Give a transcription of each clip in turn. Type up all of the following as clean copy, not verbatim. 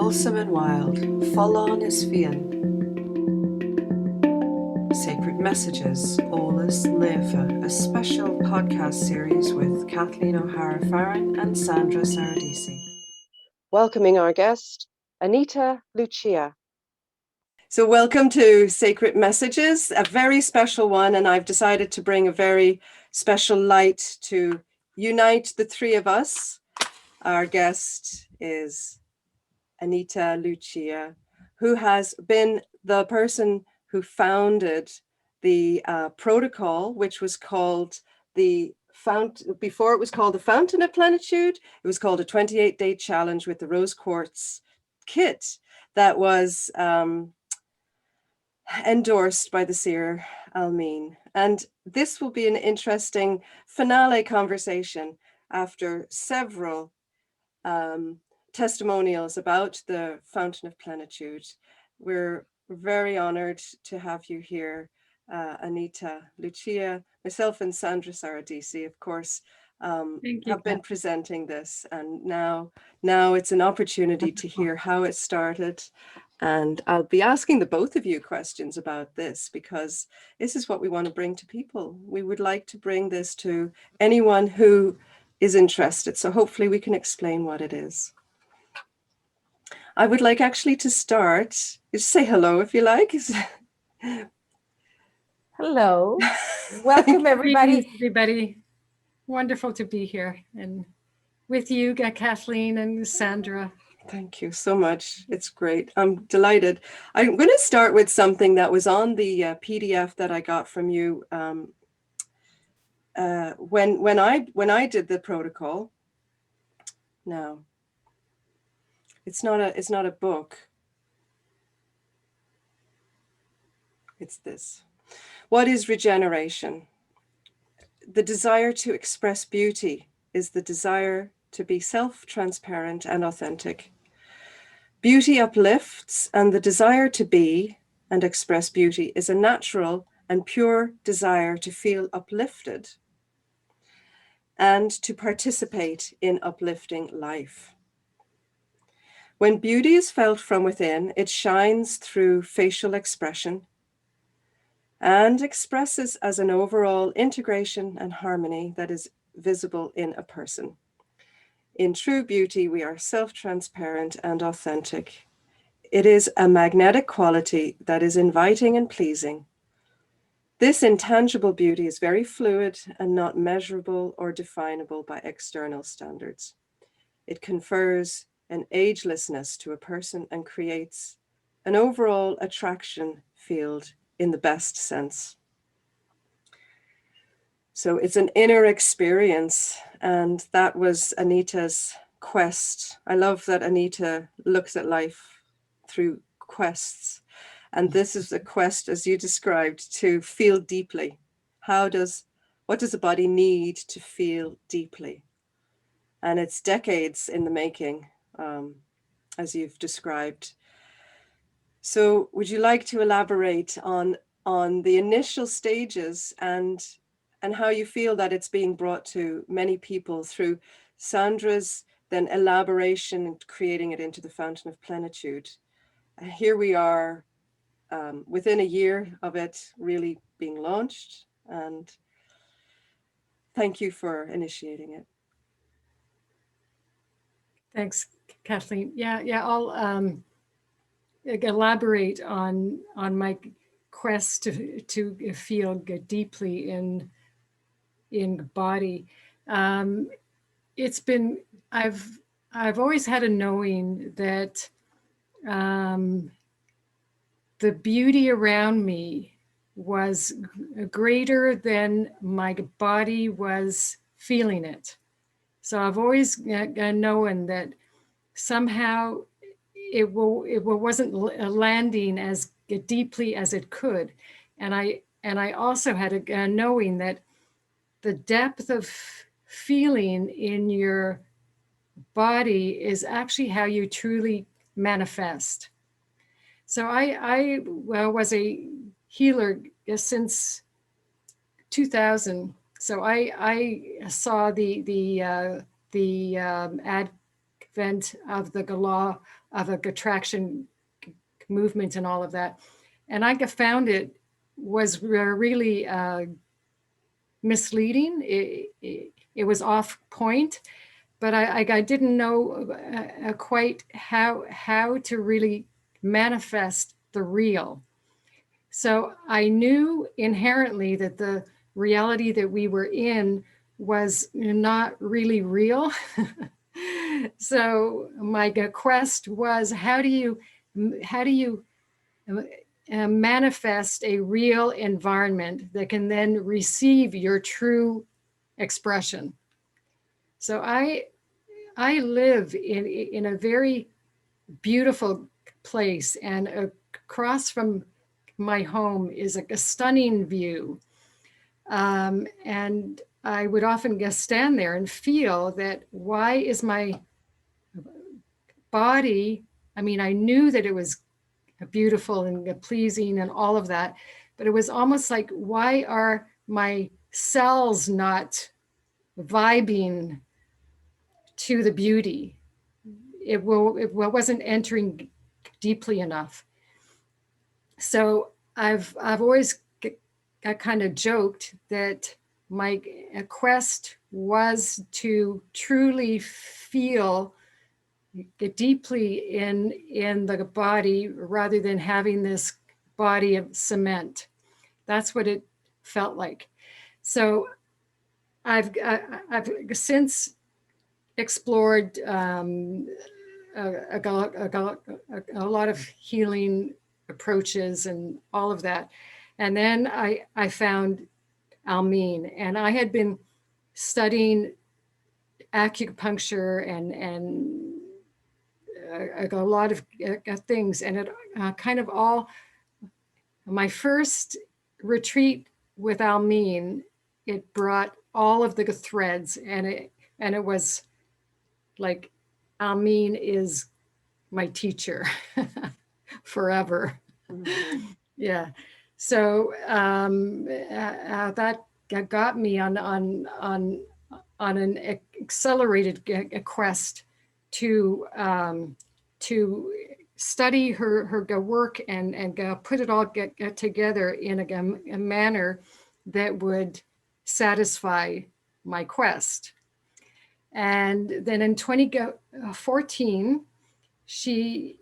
Wholesome and Wild, Folláin is Fiáin. Sacred Messages, Eolas, Naofa, a special podcast series with Kathleen Farren and Sandra Saradesi. Welcoming our guest, Anita Lucia. So welcome to Sacred Messages, a very special one, and I've decided to bring a very special light to unite the three of us. Our guest is Anita Lucia, who has been the person who founded the protocol, which was called before it was called the Fountain of Plenitude. It was called a 28-day challenge with the rose quartz kit that was endorsed by the Seer Almine. And this will be an interesting finale conversation after several testimonials about the Fountain of Plenitude. We're very honored to have you here, Anita Lucia. Myself and Sandra Saradesi, of course, have been presenting this, and now it's an opportunity to hear how it started. And I'll be asking the both of you questions about this, because this is what we want to bring to people. We would like to bring this to anyone who is interested. So hopefully we can explain what it is. I would like actually to start, just say hello if you like. Hello. Welcome everybody. Everybody. Wonderful to be here and with you, Kathleen and Sandra. Thank you so much. It's great. I'm delighted. I'm going to start with something that was on the PDF that I got from you when I did the protocol. Now, it's not a book. It's this. What is regeneration? The desire to express beauty is the desire to be self-transparent and authentic. Beauty uplifts, and the desire to be and express beauty is a natural and pure desire to feel uplifted and to participate in uplifting life. When beauty is felt from within, it shines through facial expression and expresses as an overall integration and harmony that is visible in a person. In true beauty, we are self-transparent and authentic. It is a magnetic quality that is inviting and pleasing. This intangible beauty is very fluid and not measurable or definable by external standards. It confers an agelessness to a person and creates an overall attraction field in the best sense. So it's an inner experience, and that was Anita's quest. I love that Anita looks at life through quests, and this is a quest, as you described, to feel deeply. What does the body need to feel deeply? And it's decades in the making, as you've described. So would you like to elaborate on the initial stages and how you feel that it's being brought to many people through Sandra's then elaboration and creating it into the Fountain of Plenitude? Here we are within a year of it really being launched, and thank you for initiating it. Thanks, Kathleen. Yeah, I'll elaborate on my quest to feel deeply in body. It's been, I've always had a knowing that the beauty around me was greater than my body was feeling it. So I've always known that somehow it wasn't landing as deeply as it could. And I also had a knowing that the depth of feeling in your body is actually how you truly manifest. So I was a healer since 2000. So I saw the ad advent of the law of attraction movement and all of that. And I found it was really misleading. It was off point, but I didn't know quite how to really manifest the real. So I knew inherently that the reality that we were in was not really real. So my quest was, how do you manifest a real environment that can then receive your true expression? So I live in a very beautiful place, and across from my home is a stunning view. And I would often stand there and feel that, why is my body, I mean, I knew that it was beautiful and pleasing and all of that, but it was almost like, why are my cells not vibing to the beauty? It wasn't entering deeply enough. So I've always kind of joked that my quest was to truly feel deeply in the body, rather than having this body of cement. That's what it felt like. So I've since explored a lot of healing approaches and all of that. And then I found Almine, and I had been studying acupuncture and a lot of things. And it kind of all, my first retreat with Almine, it brought all of the threads, and it was like, Almine is my teacher forever. Mm-hmm. Yeah. So that got me on an accelerated quest to study her work and put it all get together in a manner that would satisfy my quest. And then in 2014, she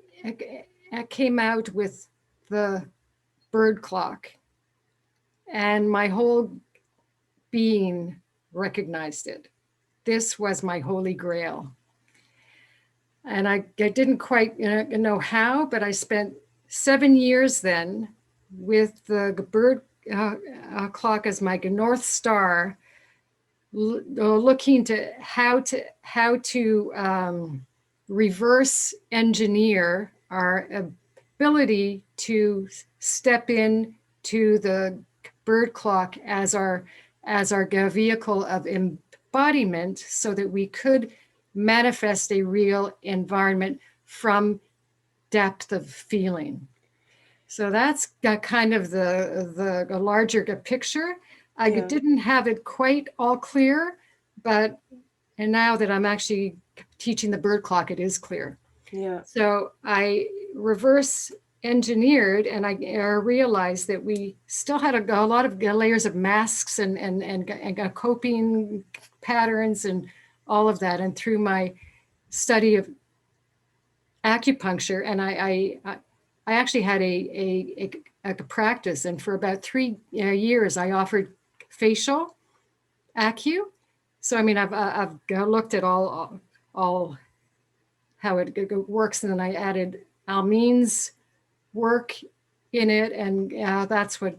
came out with the bird clock, and my whole being recognized it. This was my holy grail. And I didn't quite know how, but I spent 7 years then with the bird clock as my North Star, looking to how to reverse engineer our ability to step in to the bird clock as our vehicle of embodiment, so that we could manifest a real environment from depth of feeling. So that's kind of the larger picture. I didn't have it quite all clear, and now that I'm actually teaching the bird clock, it is clear. Yeah. So I reverse engineered, and I realized that we still had a lot of layers of masks and coping patterns and all of that. And through my study of acupuncture, and I actually had a practice, and for about 3 years I offered facial acu. So I mean, I've looked at all how it works, and then I added Almine's work in it, and that's what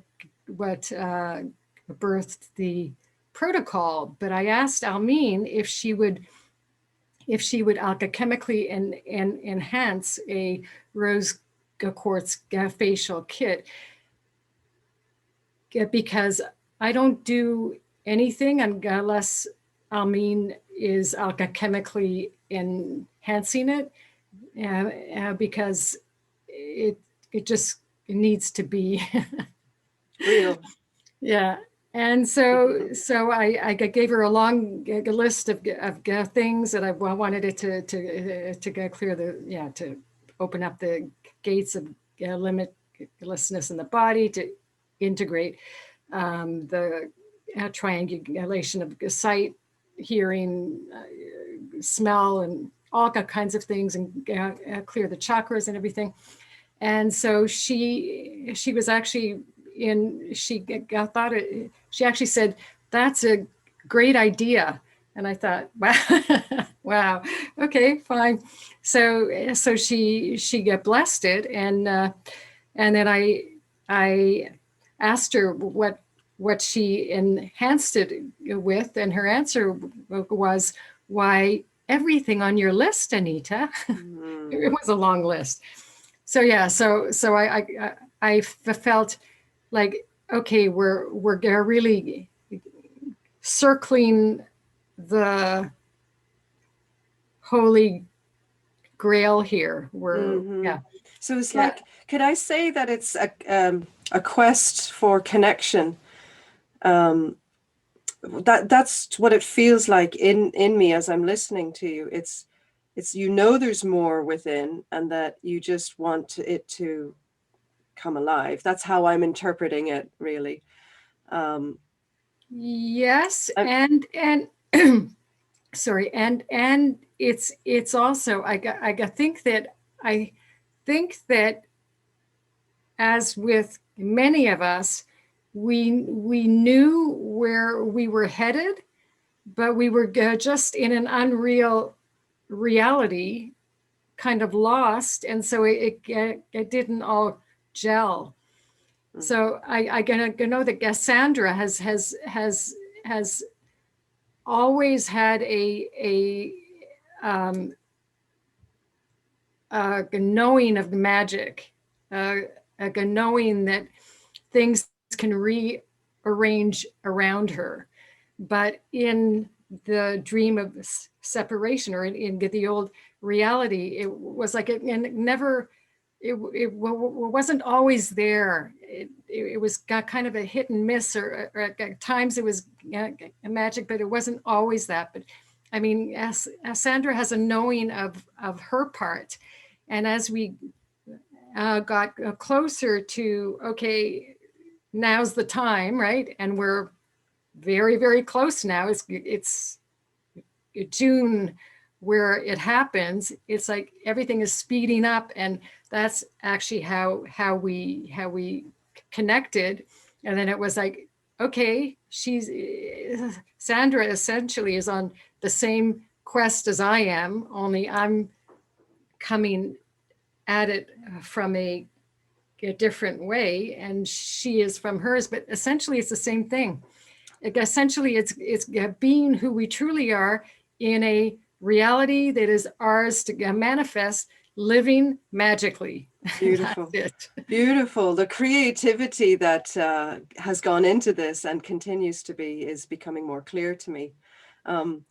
birthed the protocol. But I asked Almine if she would alchemically enhance a rose quartz facial kit, because I don't do anything unless Almine is alchemically enhancing it, because it just needs to be Real. Yeah. And so I gave her a long list of things that I wanted it to clear to open up the gates of limitlessness in the body, to integrate the triangulation of sight, hearing, smell, and all kinds of things, and clear the chakras and everything. And so she was actually she actually said, "That's a great idea." And I thought, wow, wow, okay, fine. So she got blessed it, and then I asked her what she enhanced it with, and her answer was, "Why, everything on your list, Anita." It was a long list. So yeah, so I felt like, okay, we're really circling the holy grail here. Yeah. So it's like, could I say that it's a quest for connection? That's what it feels like in me as I'm listening to you. It's there's more within, and that you just want it to come alive. That's how I'm interpreting it, really. Yes, and sorry, and it's also I think that as with many of us, we knew where we were headed, but we were just in an unreal reality, kind of lost, and so it didn't all gel. So I know that Sandra has always had a knowing of the magic, a knowing that things can rearrange around her. But in the dream of separation, or in the old reality, it was like it never, it wasn't always there. It was got kind of a hit and miss, or at times it was magic, but it wasn't always that. But I mean, as Sandra has a knowing of her part, and as we got closer to, okay, now's the time, right? And we're very, very close now. It's June where it happens. It's like everything is speeding up, and that's actually how we connected. And then it was like, okay, Sandra essentially is on the same quest as I am, only I'm coming at it from a different way, and she is from hers, but essentially it's the same thing. Essentially it's being who we truly are in a reality that is ours to manifest, living magically. Beautiful. Beautiful. The creativity that has gone into this and continues to be is becoming more clear to me. I'm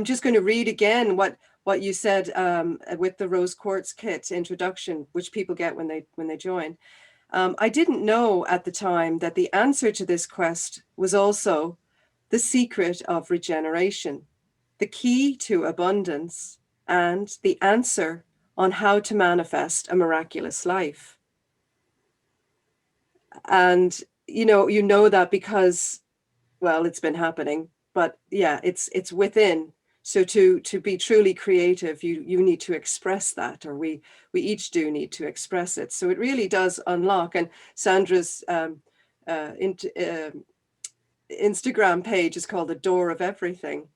just going to read again what you said with the rose quartz kit introduction, which people get when they join. I didn't know at the time that the answer to this quest was also the secret of regeneration, the key to abundance, and the answer on how to manifest a miraculous life. And you know that because, well, it's been happening, but yeah, it's within. So to be truly creative, you need to express that, or we each do need to express it. So it really does unlock. And Sandra's Instagram page is called The Door of Everything.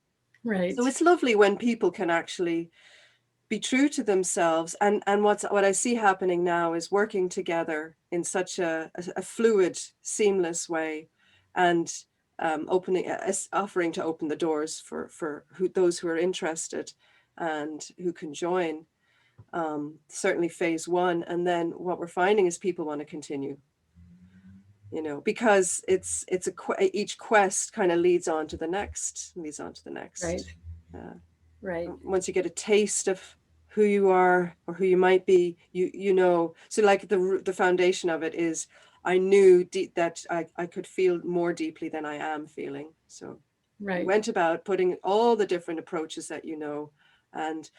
Right. So it's lovely when people can actually be true to themselves. And what I see happening now is working together in such a fluid, seamless way, and offering to open the doors for those who are interested and who can join. Certainly phase one. And then what we're finding is people want to continue, because each quest kind of leads on to the next. Right. Right. Once you get a taste of who you are or who you might be, so like the foundation of it is, I knew that I could feel more deeply than I am feeling. So I went about putting all the different approaches that you know. And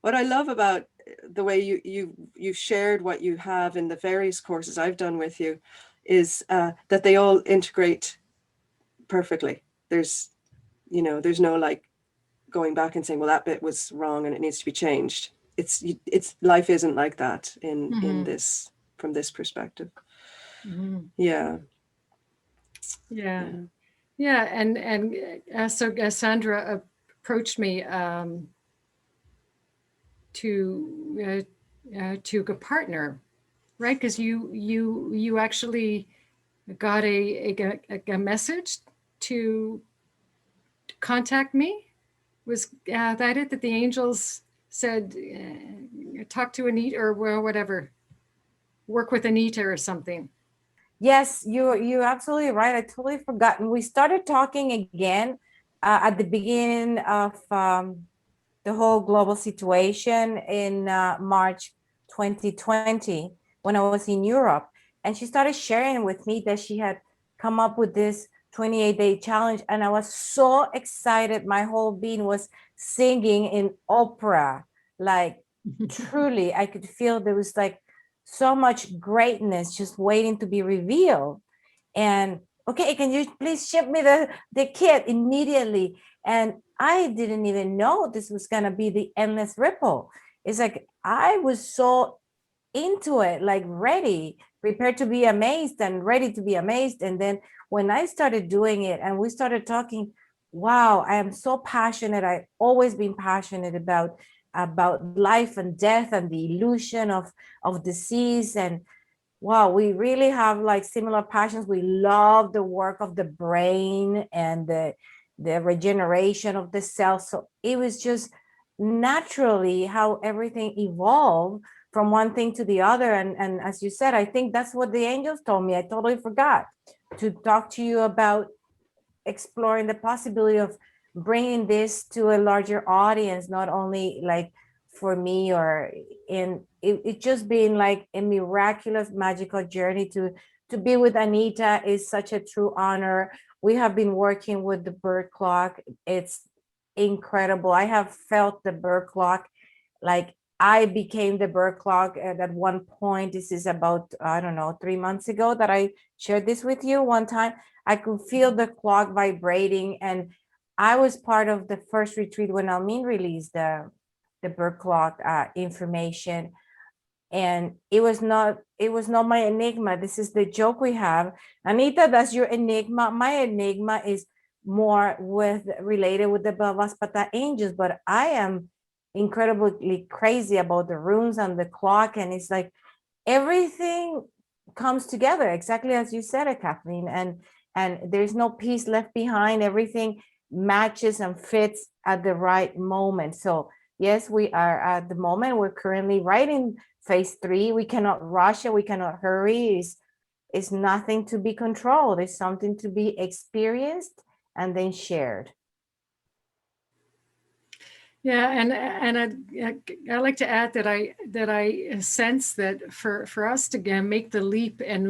what I love about the way you shared what you have in the various courses I've done with you is that they all integrate perfectly. There's no like going back and saying, well, that bit was wrong and it needs to be changed. It's life isn't like that in this, from this perspective. Yeah. And so Sandra approached me to a partner, right? Because you actually got a message to contact me. Was that it? That the angels said, talk to Anita, or well, whatever, work with Anita or something. Yes, you're absolutely right. I totally forgot. We started talking again at the beginning of the whole global situation in March 2020 when I was in Europe. And she started sharing with me that she had come up with this 28-day challenge. And I was so excited. My whole being was singing in opera. Like truly, I could feel there was like so much greatness just waiting to be revealed. And okay, can you please ship me the kit immediately? And I didn't even know this was gonna be the endless ripple. It's like I was so into it, like ready, prepared to be amazed and ready to be amazed. And then when I started doing it and we started talking, wow, I am so passionate. I've always been passionate about life and death and the illusion of disease. And wow, we really have like similar passions. We love the work of the brain and the regeneration of the cells. So it was just naturally how everything evolved from one thing to the other. And as you said, I think that's what the angels told me. I totally forgot to talk to you about exploring the possibility of bringing this to a larger audience, not only like for me or in it just being like a miraculous magical journey to be with Anita is such a true honor. We have been working with the bird clock. It's incredible. I have felt the bird clock, like I became the bird clock at one point. This is about, I don't know, 3 months ago that I shared this with you one time. I could feel the clock vibrating, and I was part of the first retreat when Almine released the bird clock information. And it was not my enigma. This is the joke we have. Anita, that's your enigma. My enigma is more related with the Bhavaspata angels, but I am incredibly crazy about the runes and the clock. And it's like everything comes together exactly as you said it, Kathleen. And there's no piece left behind. Everything matches and fits at the right moment. So yes, we are at the moment, we're currently writing phase 3. We cannot rush it. We cannot hurry. It's nothing to be controlled. It's something to be experienced and then shared. Yeah, and I like to add that I sense that for us to make the leap and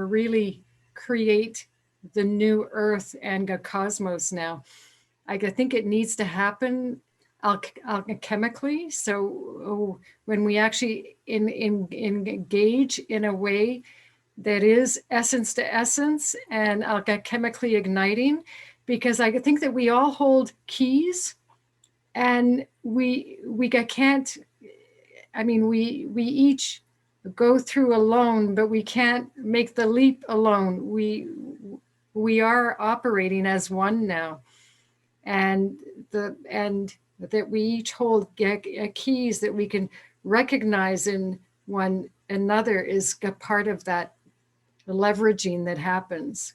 really create the new Earth and the cosmos now, I think it needs to happen alchemically. So when we actually engage in a way that is essence to essence and alchemically igniting, because I think that we all hold keys. And we can't, I mean, we each go through alone, but we can't make the leap alone. We are operating as one now. And that we each hold keys that we can recognize in one another is a part of that leveraging that happens.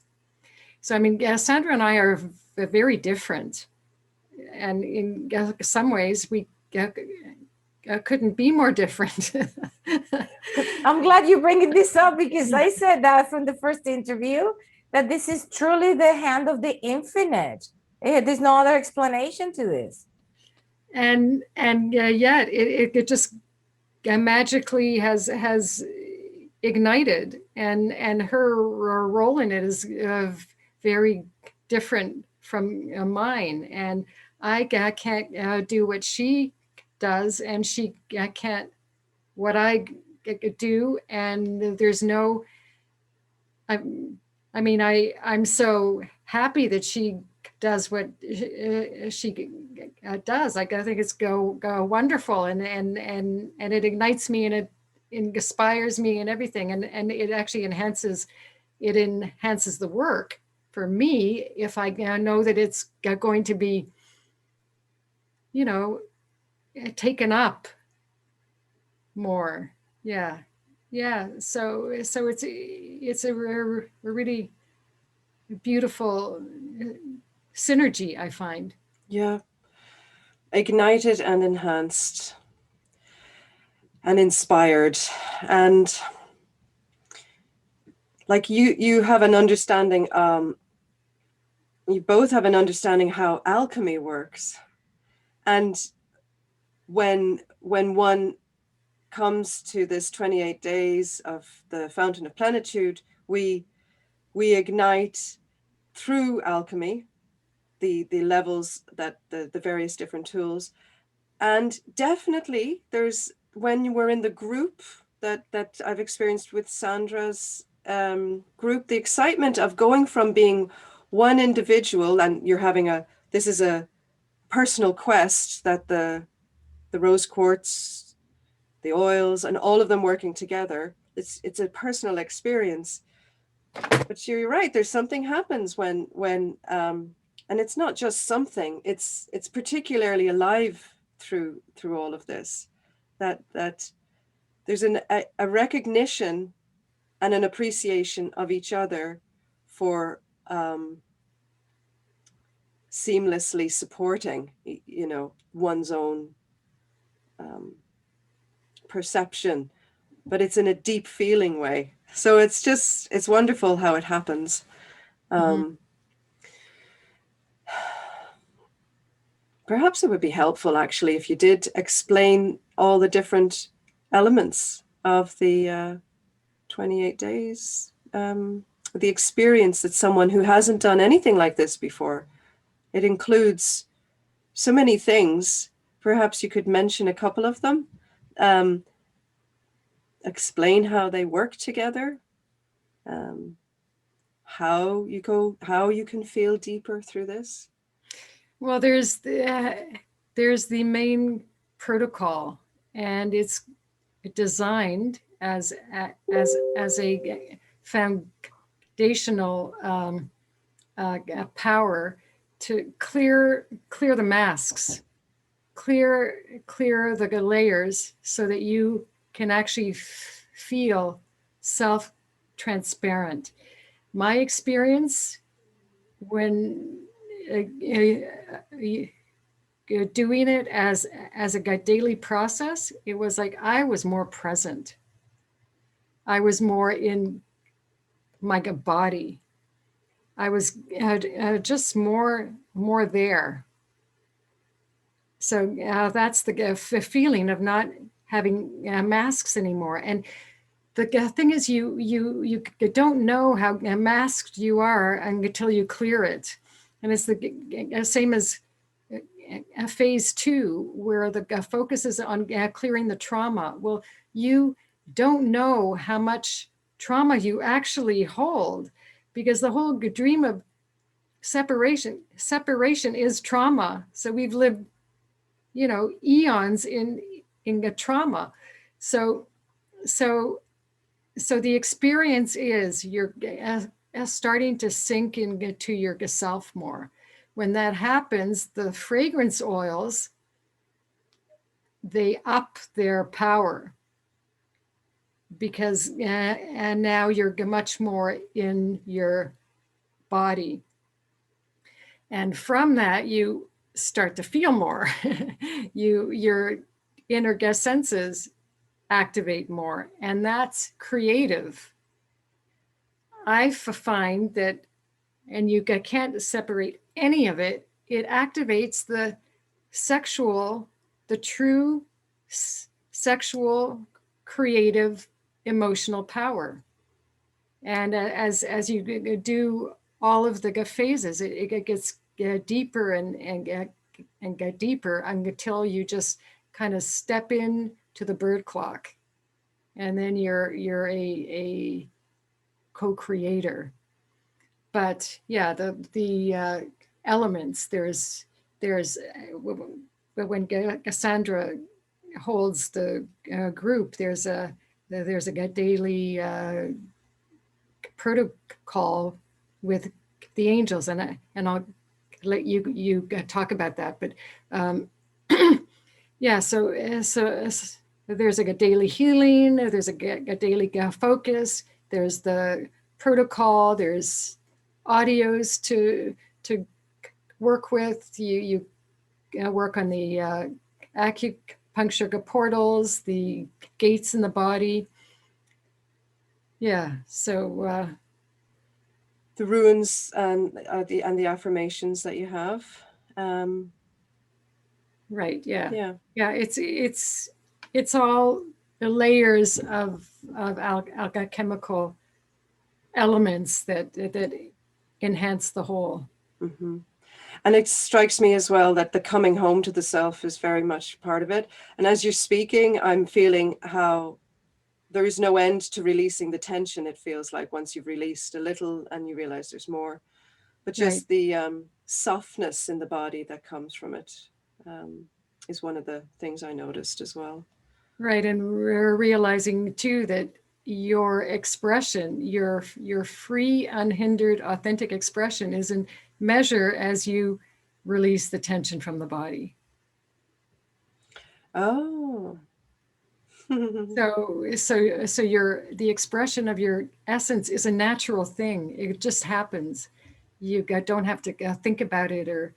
So, I mean, Sandra and I are very different. And in some ways, we couldn't be more different. I'm glad you're bringing this up, because I said that from the first interview, that this is truly the hand of the infinite. There's no other explanation to this. And yet it just magically has ignited, and her role in it is very different from mine, and I can't do what she does, and she can't what I do, and there's no. I'm so happy that she does what she does. Like, I think it's go wonderful, and it ignites me, and it inspires me and everything, and it actually enhances the work for me if I know that it's going to be, taken up more. Yeah. So it's a really beautiful synergy, I find. Yeah. Ignited and enhanced and inspired. And like you have an understanding, you both have an understanding how alchemy works. And when one comes to this 28 days of the Fountain of Plenitude, we ignite through alchemy the levels, that the various different tools. And definitely there's, when we're in the group that I've experienced with Sandra's group, the excitement of going from being one individual, and you're having this is a personal quest, that the rose quartz, the oils, and all of them working together, it's a personal experience. But you're right, there's something happens when and it's not just something, it's particularly alive through all of this, that there's a recognition and an appreciation of each other for seamlessly supporting, one's own perception, but it's in a deep feeling way. So it's wonderful how it happens. Perhaps it would be helpful, actually, if you did explain all the different elements of the 28 days, the experience that someone who hasn't done anything like this before. It includes so many things. Perhaps you could mention a couple of them. Explain how they work together. How you can feel deeper through this. Well, there's the main protocol, and it's designed as a foundational power to clear the masks, clear the layers, so that you can actually feel self-transparent. My experience when doing it as a daily process, it was like I was more present. I was more in my body. I was just more there. So that's the feeling of not having masks anymore. And the thing is, you don't know how masked you are until you clear it. And it's the same as phase 2, where the focus is on clearing the trauma. Well, you don't know how much trauma you actually hold, because the whole dream of separation is trauma. So we've lived, eons in a trauma. So the experience is you're starting to sink into yourself more. When that happens, the fragrance oils, they up their power, because and now you're much more in your body. And from that, you start to feel more. Your inner senses activate more, and that's creative. I find that, and you can't separate any of it, it activates the true sexual creative emotional power. And as you do all of the phases, it gets deeper and get deeper until you just kind of step in to the bird clock, and then you're a co-creator. But yeah, the elements, there's when Cassandra holds the group, there's a daily protocol with the angels, and I'll let you talk about that. But yeah, so there's a daily healing, there's a daily focus, there's the protocol, there's audios to work with. You work on the acupuncture portals, the gates in the body. Yeah, so the runes and the affirmations that you have. Right. Yeah. It's all the layers of alchemical elements that enhance the whole. Mm-hmm. And it strikes me as well that the coming home to the self is very much part of it. And as you're speaking, I'm feeling how there is no end to releasing the tension. It feels like once you've released a little and you realize there's more, but just the softness in the body that comes from it is one of the things I noticed as well. Right. And we're realizing too that your expression, your free, unhindered, authentic expression is in measure as you release the tension from the body. Oh. So the expression of your essence is a natural thing. It just happens. You don't have to think about it, or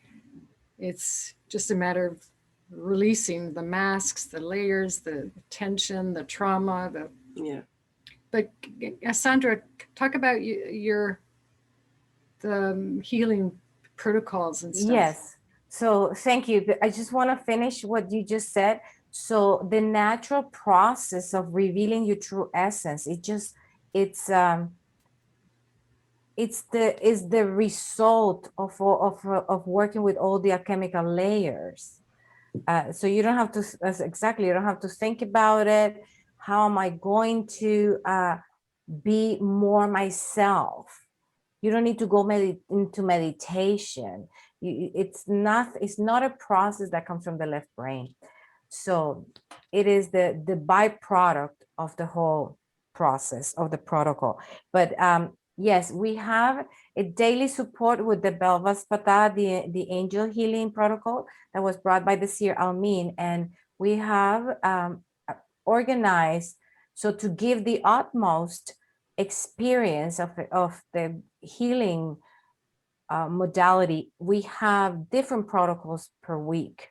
it's just a matter of releasing the masks, the layers, the tension, the trauma. Yeah. But Sandra, talk about the healing protocols and stuff. Yes. So thank you. I just want to finish what you just said. So the natural process of revealing your true essence, it's the result of working with all the alchemical layers. So you don't have to, you don't have to think about it. How am I going to be more myself? You don't need to go into meditation. It's not a process that comes from the left brain. So it is the byproduct of the whole process of the protocol. But yes, we have a daily support with the Belvaspata, the angel healing protocol that was brought by the Seer Almine, and we have organized so to give the utmost experience of the healing modality. We have different protocols per week.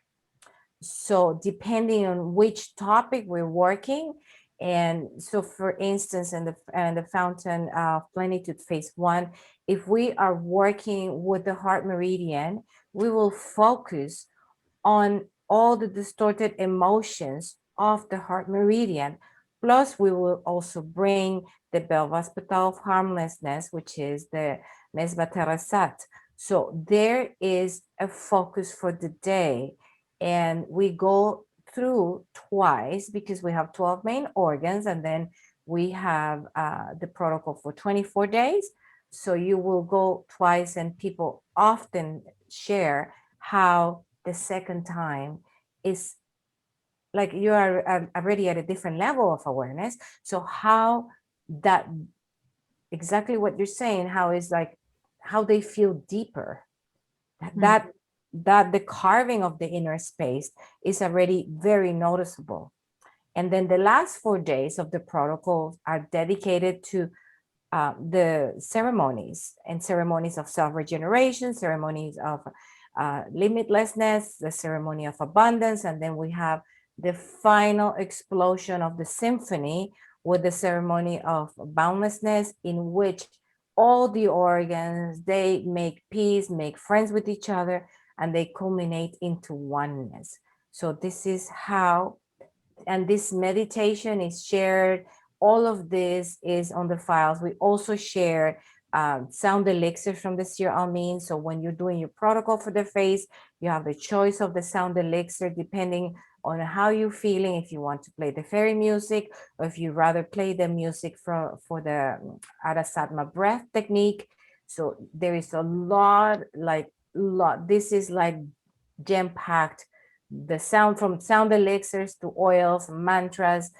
So depending on which topic we're working, and so for instance, in the Fountain of Plenitude phase 1, if we are working with the heart meridian, we will focus on all the distorted emotions of the heart meridian. Plus, we will also bring the Belvaspata of harmlessness, which is the Mesvaterasat. So there is a focus for the day. And we go through twice because we have 12 main organs, and then we have the protocol for 24 days. So you will go twice, and people often share how the second time is like you are already at a different level of awareness. So how that, exactly what you're saying, how is like how they feel deeper, that the carving of the inner space is already very noticeable. And then the last 4 days of the protocol are dedicated to the ceremonies of self-regeneration, ceremonies of limitlessness, the ceremony of abundance, and then we have the final explosion of the symphony with the ceremony of boundlessness, in which all the organs, they make peace, make friends with each other, and they culminate into oneness. So this is how, and this meditation is shared all of this is on the files. We also share sound elixirs from the Seer Almine. So when you're doing your protocol for the face, you have the choice of the sound elixir depending on how you're feeling, if you want to play the fairy music, or if you rather play the music for the Arasatma breath technique. So there is a lot, this is like jam-packed, the sound, from sound elixirs to oils, mantras.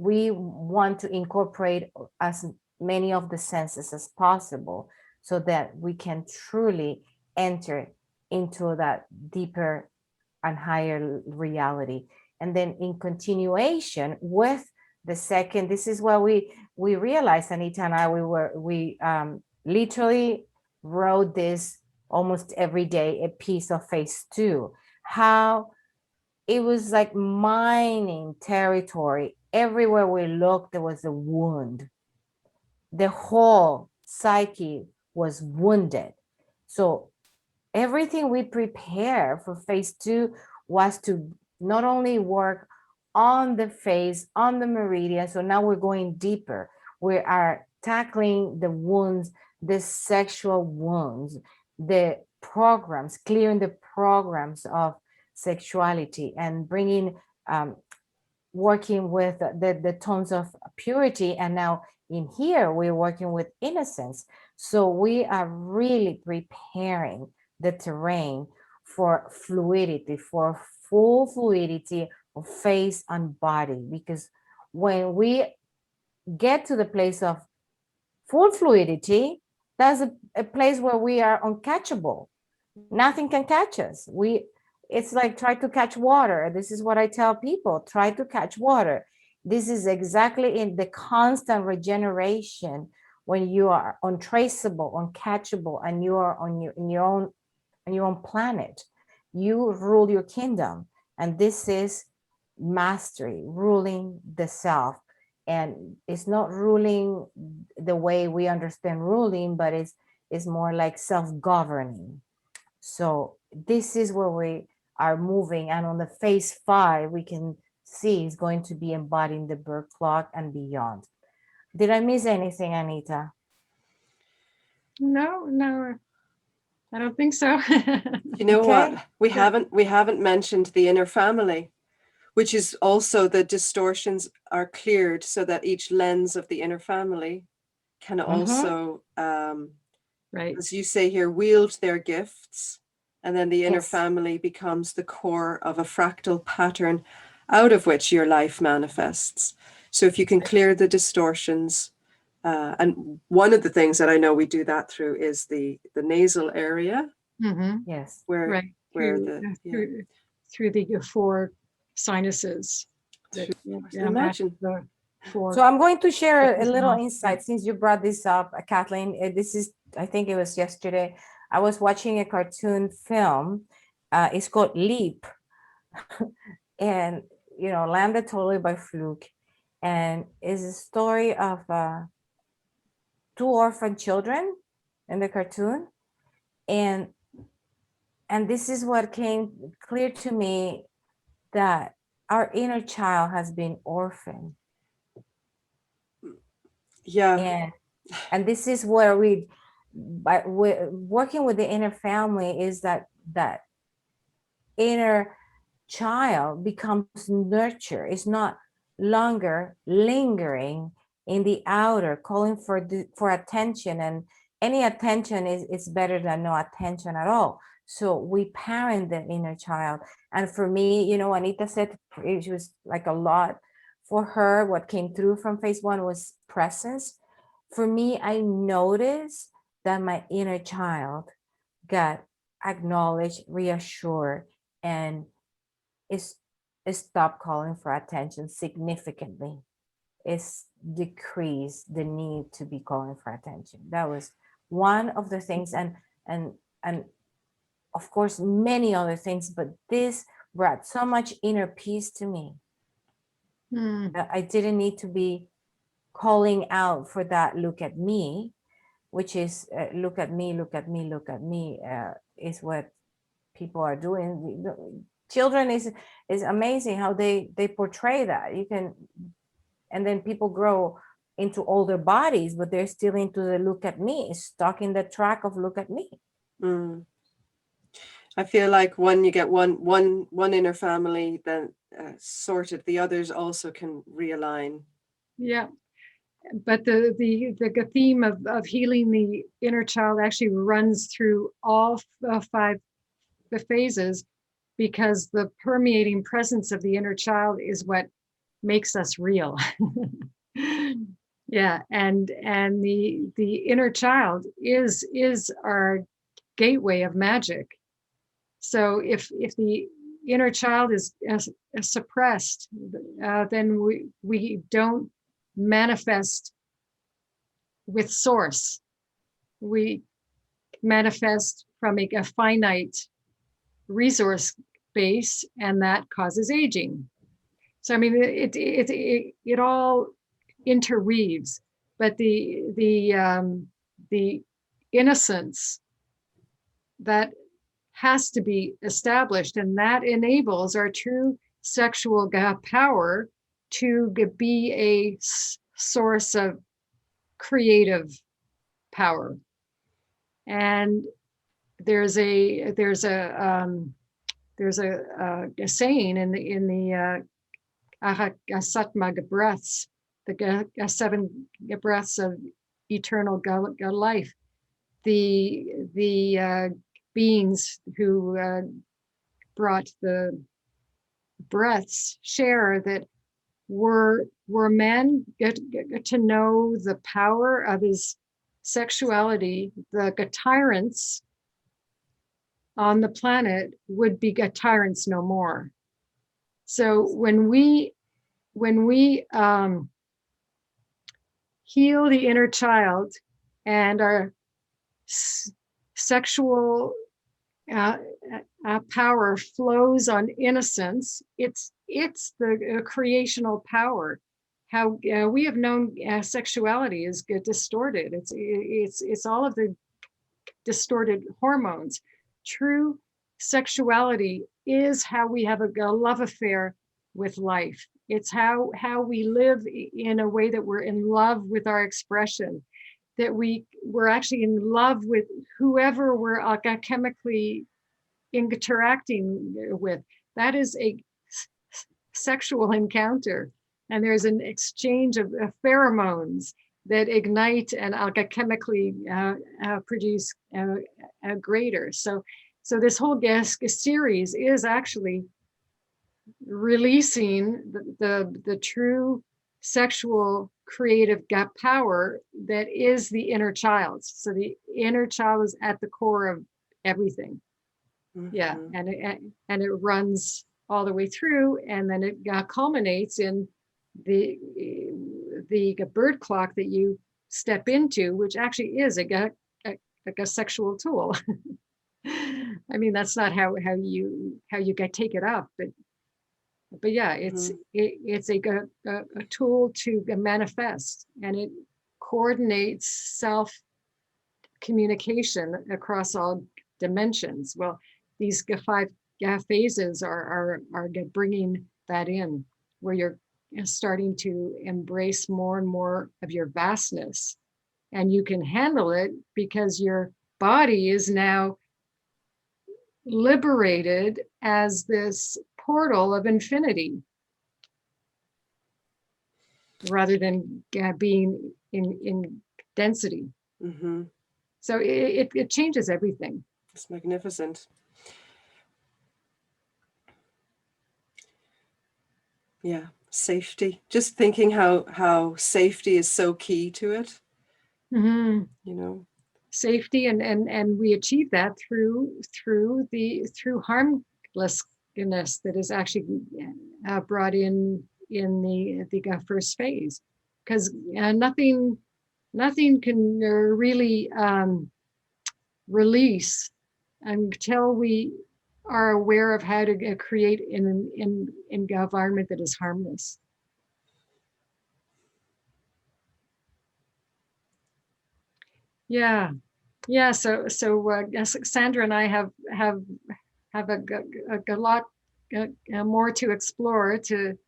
We want to incorporate as many of the senses as possible so that we can truly enter into that deeper and higher reality. And then in continuation with the second, this is what we realized, Anita and I, we literally wrote this almost every day, a piece of phase 2, how it was like mining territory. Everywhere we looked, there was a wound. The whole psyche was wounded. So everything we prepare for phase 2 was to not only work on the face, on the meridian. So now we're going deeper. We are tackling the wounds, the sexual wounds, the programs, clearing the programs of sexuality, and bringing, working with the tones of purity. And now in here, we're working with innocence. So we are really preparing the terrain for fluidity, for full fluidity of face and body. Because when we get to the place of full fluidity, that's a place where we are uncatchable. Nothing can catch us. It's like try to catch water. This is what I tell people, try to catch water. This is exactly in the constant regeneration when you are untraceable, uncatchable, and you are on your own planet. You rule your kingdom. And this is mastery, ruling the self. And it's not ruling the way we understand ruling, but it's more like self-governing. So this is where we are moving. And on the phase 5, we can see is going to be embodying the birth clock and beyond. Did I miss anything, Anita? No, I don't think so. You know Okay. what? We haven't mentioned the inner family, which is also the distortions are cleared so that each lens of the inner family can also, right. as you say here, wield their gifts. And then the inner Yes. family becomes the core of a fractal pattern out of which your life manifests. So if you can clear the distortions, and one of the things that I know we do that through is the nasal area, Yes. where Right. where Through the 4 sinuses. imagine. So I'm going to share a little insight since you brought this up, Kathleen. This is, I think it was yesterday. I was watching a cartoon film. It's called Leap. And, landed totally by fluke. And it's a story of 2 orphan children in the cartoon. And this is what came clear to me, that our inner child has been orphaned. Yeah. And this is where by working with the inner family, is that inner child becomes nurture. It's not longer lingering in the outer, calling for attention, and any attention is better than no attention at all. So we parent the inner child. And for me, Anita said it was like a lot for her. What came through from phase 1 was presence. For me, I noticed that my inner child got acknowledged, reassured, and is stopped calling for attention significantly. It's decreased the need to be calling for attention. That was one of the things, and of course many other things, but this brought so much inner peace to me that I didn't need to be calling out for that look at me, which is look at me, look at me, look at me, is what people are doing. Children is amazing how they portray that. You can And then people grow into older bodies, but they're still into the look at me, stuck in the track of look at me. Mm. I feel like when you get one inner family then sorted, the others also can realign. Yeah. But the theme of healing the inner child actually runs through all five phases, because the permeating presence of the inner child is what makes us real. Yeah, and the inner child is our gateway of magic. So if the inner child is suppressed, then we don't manifest with source. We manifest from a finite resource base, and that causes aging. So I mean, it all interweaves, but the innocence that has to be established, and that enables our true sexual power to be a source of creative power. And there's a saying in the Satma breaths, the 7 breaths of eternal life. The beings who brought the breaths share that were men get to know the power of his sexuality, the tyrants on the planet would be tyrants no more. So when we heal the inner child and our sexual power flows on innocence, it's the creational power. How we have known sexuality is distorted. It's all of the distorted hormones. True sexuality is how we have a love affair with life. It's how we live in a way that we're in love with our expression, that we're actually in love with whoever we're chemically interacting with. That is a sexual encounter, and there's an exchange of pheromones that ignite and chemically produce greater. So this whole series is actually releasing the true sexual creative power that is the inner child. So the inner child is at the core of everything. Mm-hmm. Yeah, and it runs all the way through, and then it culminates in the bird clock that you step into, which actually is like a sexual tool. I mean, that's not how you take it up, but yeah, it's a tool to manifest, and it coordinates self communication across all dimensions. Well, these 5 phases are bringing that in, where you're starting to embrace more and more of your vastness, and you can handle it because your body is now liberated as this portal of infinity, rather than being in density. Mm-hmm. So it changes everything. It's magnificent. Yeah, safety. Just thinking how safety is so key to it. Mm-hmm. You know, safety, and we achieve that through harmlessness that is actually brought in the first phase, because nothing can really release until we are aware of how to create in an environment that is harmless. Yeah. So Sandra and I have a lot more to explore, to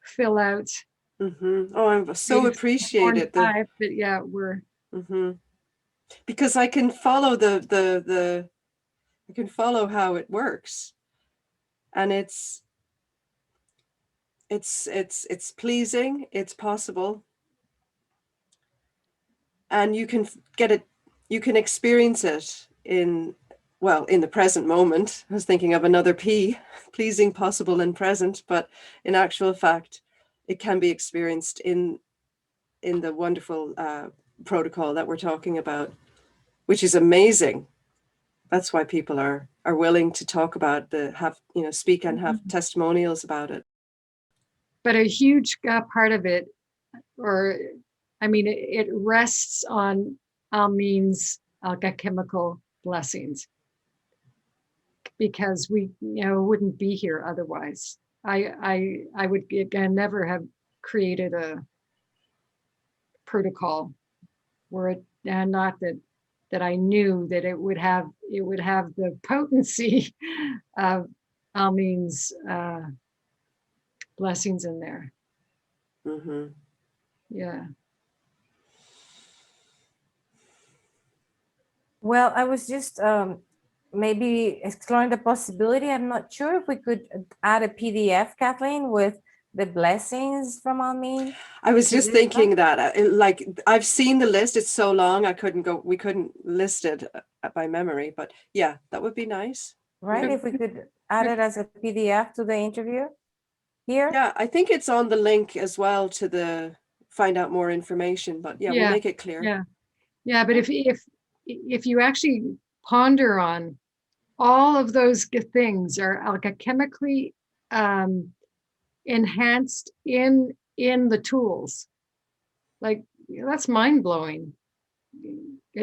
fill out Oh, I so Maybe appreciate it. 4 and 5, but yeah, we're Because I can follow I can follow how it works, and it's pleasing, it's possible, and you can get it, you can experience it in the present moment. I was thinking of another P, pleasing, possible, and present, but in actual fact, it can be experienced in the wonderful protocol that we're talking about, which is amazing. That's why people are willing to talk about speak and have testimonials about it. but a huge part of it, or I mean, it rests on Almine's alchemical blessings, because we wouldn't be here otherwise. I would never have created a protocol were it not that I knew that it would have the potency of Almine's blessings in there. Yeah. Well, I was just maybe exploring the possibility. I'm not sure if we could add a PDF, Kathleen, with the blessings from Almine. I was just thinking that, like, I've seen the list. It's so long, we couldn't list it by memory, but yeah, that would be nice. Right, if we could add it as a PDF to the interview here. Yeah, I think it's on the link as well to find out more information, but yeah, we'll make it clear. Yeah, but if you actually ponder on all of those things are alchemically enhanced in the tools, like, that's mind-blowing.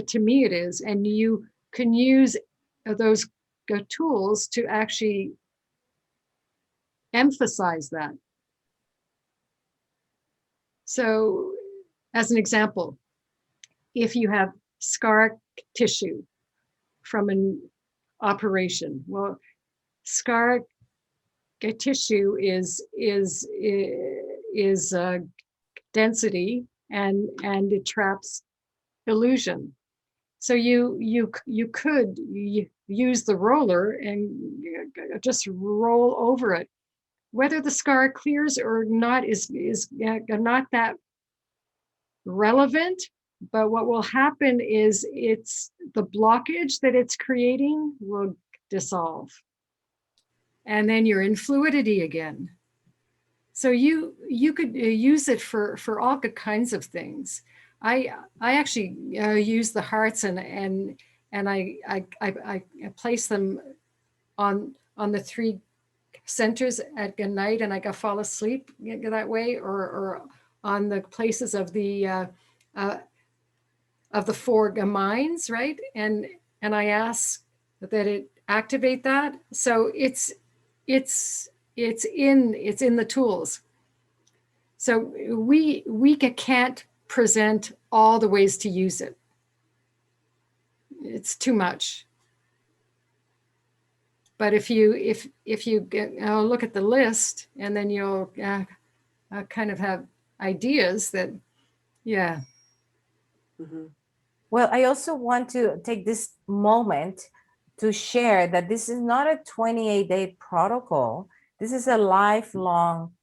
To me it is, and you can use those tools to actually emphasize that. So as an example, if you have scar tissue from an operation, well, scar tissue is density, and it traps illusion. So you could use the roller and just roll over it. Whether the scar clears or not is not that relevant, but what will happen is the blockage that it's creating will dissolve, and then you're in fluidity again. So you could use it for all kinds of things. I actually use the hearts and I place them on the 3 centers at good night, and I can fall asleep that way, or on the places of the 4 minds, right? And I ask that it activate that. So it's in the tools. So we can't present all the ways to use it. It's too much. But if you look at the list, and then you'll kind of have ideas that, yeah. Well, I also want to take this moment to share that this is not a 28-day protocol. This is a lifelong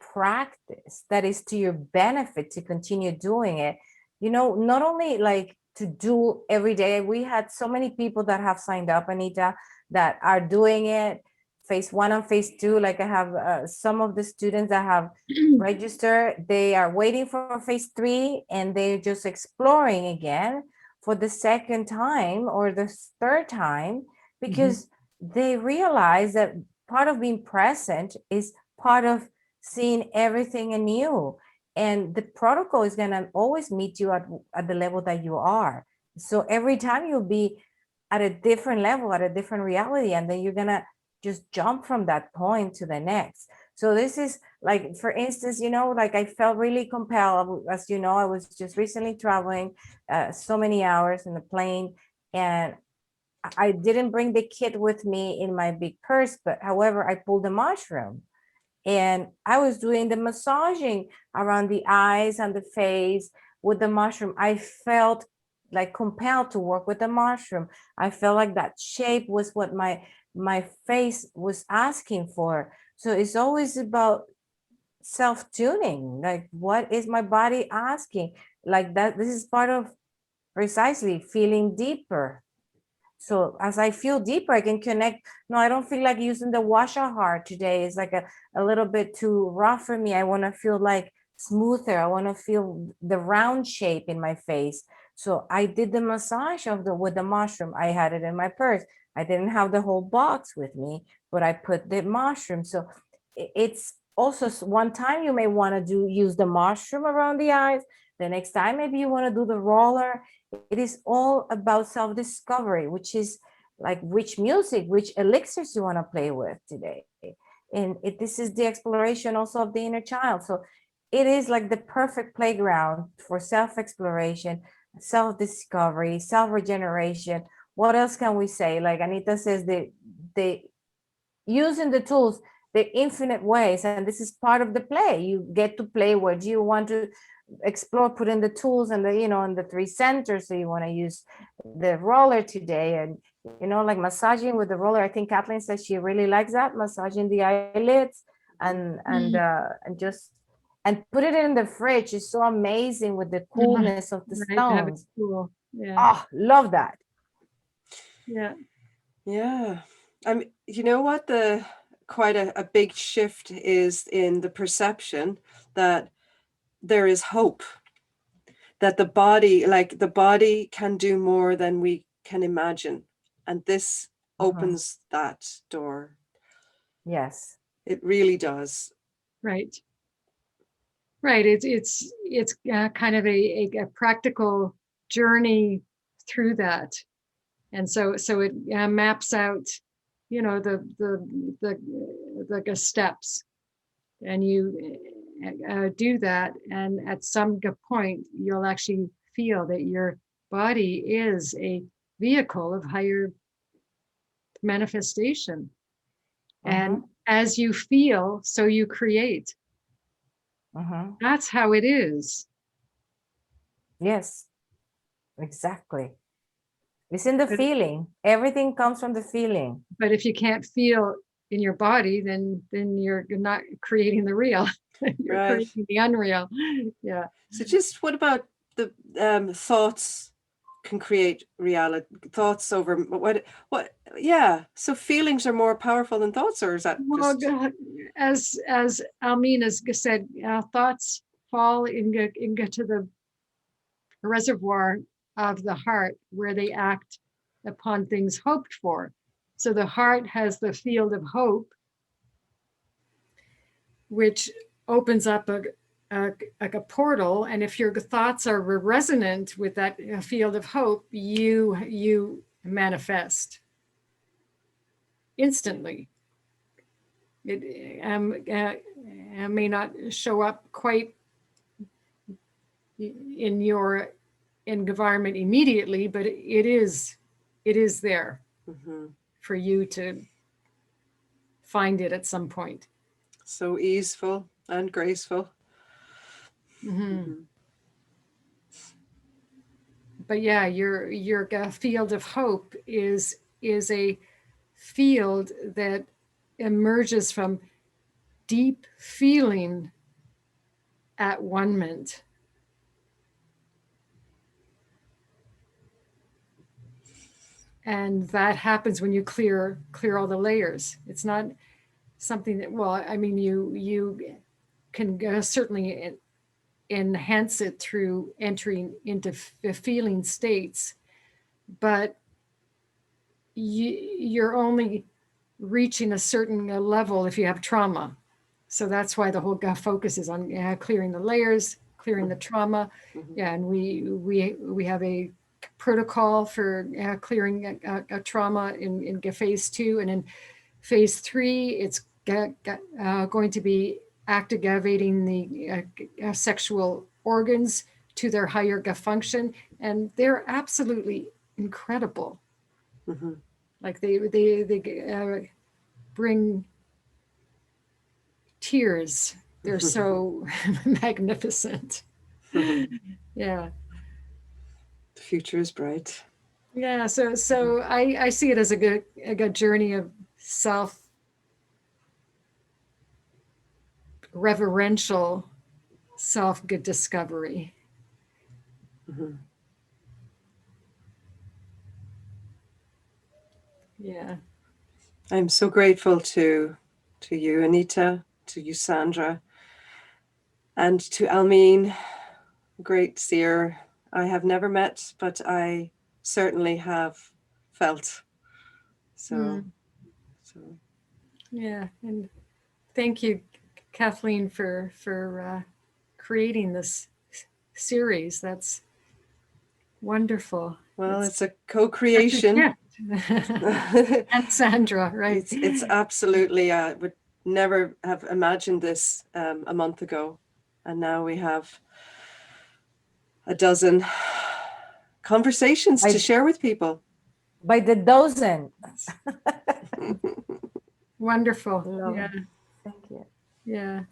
practice that is to your benefit to continue doing it. Not only like to do every day. We had so many people that have signed up, Anita, that are doing it phase 1 and phase 2. Like I have some of the students that have registered, they are waiting for phase 3, and they're just exploring again for the second time or the third time, because they realize that part of being present is part of seeing everything anew. And the protocol is going to always meet you at the level that you are. So every time you'll be at a different level, at a different reality, and then you're going to just jump from that point to the next. So this is like, for instance, like I felt really compelled. As you know, I was just recently traveling so many hours in the plane, and I didn't bring the kit with me in my big purse, but however, I pulled a mushroom. And I was doing the massaging around the eyes and the face with the mushroom. I felt like compelled to work with the mushroom. I felt like that shape was what my face was asking for. So it's always about self-tuning. Like, what is my body asking? Like that, this is part of precisely feeling deeper. So as I feel deeper, I can connect. No, I don't feel like using the Washahar today. It's like a little bit too rough for me. I want to feel like smoother. I want to feel the round shape in my face. So I did the massage of the with the mushroom. I had it in my purse. I didn't have the whole box with me, but I put the mushroom. So it's also one time you may want to use the mushroom around the eyes. The next time maybe you want to do the roller. It is all about self-discovery, which is like which music, which elixirs you want to play with today. And this is the exploration also of the inner child. So it is like the perfect playground for self-exploration, self-discovery, self-regeneration. What else can we say? Like Anita says, the using the tools, the infinite ways, and this is part of the play. You get to play where do you want to explore, put in the tools and the, in the 3 centers. So you want to use the roller today, and like massaging with the roller. I think Kathleen says she really likes that, massaging the eyelids and just and put it in the fridge. Is so amazing with the coolness of the Right, to have it stones. cool. Yeah. Oh, love that. Yeah. Yeah. You know what quite a big shift is in the perception that there is hope, that the body can do more than we can imagine. And this opens that door. Yes. It really does. Right. Right. It's kind of a practical journey through that. And so it maps out, the steps, and you do that, and at some point you'll actually feel that your body is a vehicle of higher manifestation. And as you feel, so you create. That's how it is. Yes, exactly. It's in the feeling. Everything comes from the feeling. But if you can't feel in your body, then you're not creating the real. You're Right. creating the unreal. Yeah. So just what about the thoughts can create reality? Thoughts over what? Yeah. So feelings are more powerful than thoughts, or is that Well, just... as Almine has said, thoughts fall into the reservoir of the heart, where they act upon things hoped for. So the heart has the field of hope, which opens up like a portal. And if your thoughts are resonant with that field of hope, you manifest instantly. It may not show up quite in your environment immediately, but it is there for you to find it at some point. So easeful and graceful. But yeah, your field of hope is a field that emerges from deep feeling at one-ment. And that happens when you clear all the layers. It's not something that, well, I mean, you can certainly enhance it through entering into feeling states, but you're only reaching a certain level if you have trauma. So that's why the whole focus is on clearing the layers, clearing the trauma. Yeah, and we have a protocol for clearing a trauma in phase 2, and in phase 3, it's going to be activating the sexual organs to their higher function, and they're absolutely incredible. Like they bring tears. They're so magnificent. Yeah. The future is bright. Yeah. So I see it as a good journey of reverential self good discovery. Mhm. Yeah. I'm so grateful to you, Anita, to you, Sandra, and to Almine, great seer I have never met, but I certainly have felt. So, Yeah. And thank you, Kathleen, for creating this series. That's wonderful. well, it's a co-creation. And Sandra, right? It's absolutely, I would never have imagined this a month ago. And now we have a dozen conversations to share with people. By the dozen. Wonderful. Love Yeah. it. Thank you. Yeah.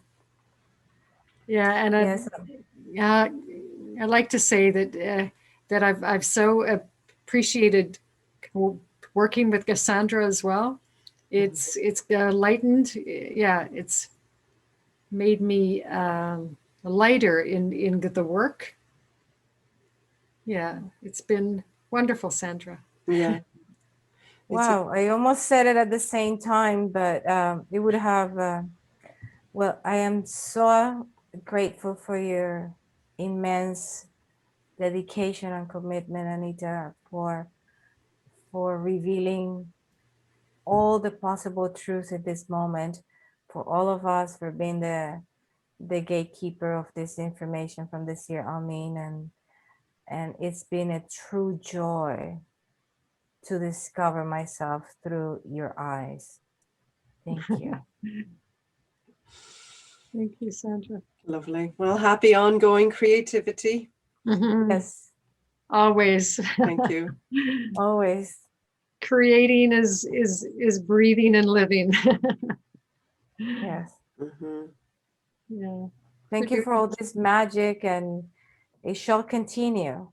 Yeah. And Yes. I'd like to say that I've so appreciated working with Cassandra as well. It's lightened. Yeah, it's made me lighter in the work. Yeah, it's been wonderful, Sandra. Yeah. Wow, I almost said it at the same time, but it would have, well, I am so grateful for your immense dedication and commitment, Anita, for revealing all the possible truths at this moment, for all of us, for being the gatekeeper of this information from the Seer Almine, and it's been a true joy to discover myself through your eyes. Thank you. Thank you, Sandra. Lovely. Well, happy ongoing creativity. Yes, Always. Thank you. always. Creating is breathing and living. Yes. Mhm. Yeah. Thank you for all this magic, and it shall continue.